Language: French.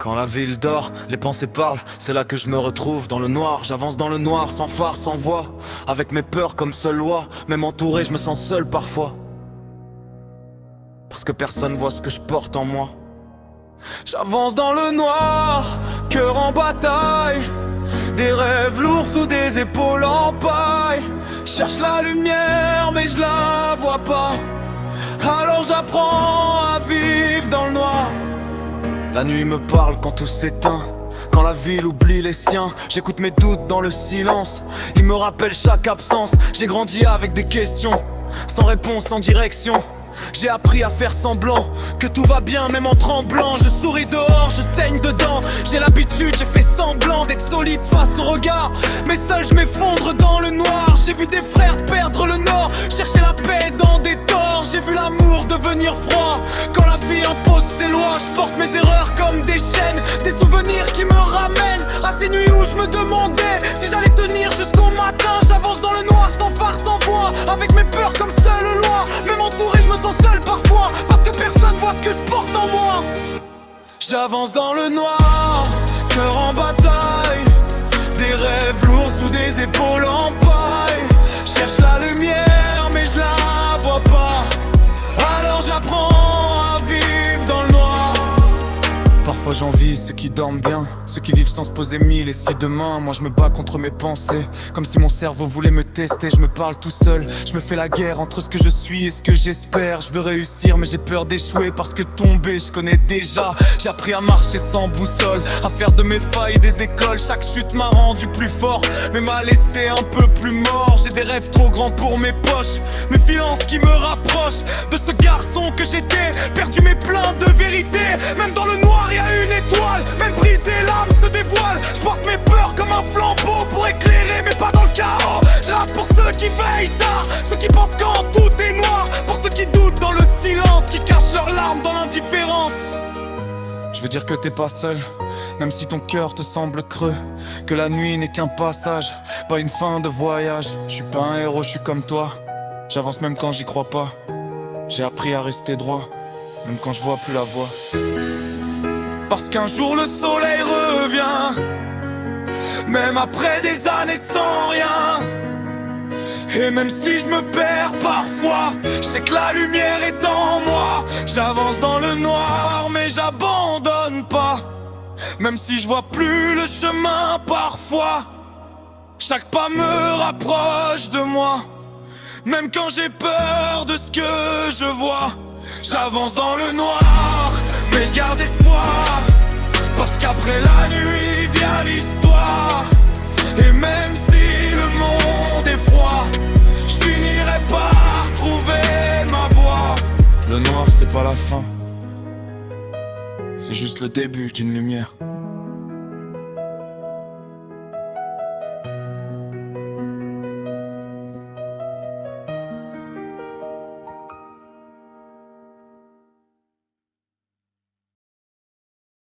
Quand la ville dort, les pensées parlent, c'est là que je me retrouve dans le noir. J'avance dans le noir, sans phare, sans voix, avec mes peurs comme seule loi. Même entouré, je me sens seul parfois, parce que personne voit ce que je porte en moi. J'avance dans le noir, cœur en bataille, des rêves lourds sous des épaules en paille. Cherche la lumière mais je la vois pas, alors j'apprends à vivre dans le noir. La nuit me parle quand tout s'éteint, quand la ville oublie les siens. J'écoute mes doutes dans le silence, ils me rappellent chaque absence. J'ai grandi avec des questions, sans réponse, sans direction. J'ai appris à faire semblant que tout va bien même en tremblant. Je souris dehors, je saigne dedans. J'ai l'habitude, j'ai fait semblant d'être solide face au regard, mais seul je m'effondre dans le noir. J'ai vu des frères perdre le nord, chercher la paix dans des torts. J'ai vu l'amour devenir froid quand la vie impose ses lois. Je porte mes erreurs comme des chaînes, des souvenirs qui me ramènent à ces nuits où je me demandais si j'allais tenir jusqu'au matin. J'avance dans le noir sans phare, sans voix, avec mes peurs comme seule loi. Même entouré je me sens seul parfois, parce que personne voit ce que je porte en moi. J'avance dans le noir, cœur en bataille, des rêves lourds sous des épaules en paille. Cherche la lumière mais je la vois pas, alors j'apprends à vivre dans le noir. Parfois j'envie ceux qui dorment bien, ceux qui vivent sans se poser mille. Et si demain, moi je me bats contre mes pensées, comme si mon cerveau voulait me tester. Je me parle tout seul, je me fais la guerre entre ce que je suis et ce que j'espère. Je veux réussir mais j'ai peur d'échouer, parce que tomber je connais déjà. J'ai appris à marcher sans boussole, à faire de mes failles des écoles. Chaque chute m'a rendu plus fort, mais m'a laissé un peu plus mort. J'ai des rêves trop grands pour mes poches, mes filances qui me rapprochent de ce garçon que j'étais, perdu mais plein de vérité. Même dans le noir y a une étoile, même brisé l'âme se dévoile. Je porte mes peurs comme un flambeau pour éclairer mais pas dans le chaos. Je rappe pour ceux qui veillent tard, ceux qui pensent quand tout est noir, pour ceux qui doutent dans le silence, qui cachent leurs larmes dans l'indifférence. Je veux dire que t'es pas seul, même si ton cœur te semble creux, que la nuit n'est qu'un passage, pas une fin de voyage. Je suis pas un héros, je suis comme toi, j'avance même quand j'y crois pas. J'ai appris à rester droit, même quand je vois plus la voie. Parce qu'un jour le soleil revient, même après des années sans rien. Et même si je me perds parfois, je sais que la lumière est en moi. J'avance dans le noir mais j'abandonne pas, même si je vois plus le chemin parfois. Chaque pas me rapproche de moi, même quand j'ai peur de ce que je vois. J'avance dans le noir mais je garde espoir, parce qu'après la nuit vient l'histoire. Et même si le monde est froid, je finirai par trouver ma voie. Le noir c'est pas la fin, c'est juste le début d'une lumière.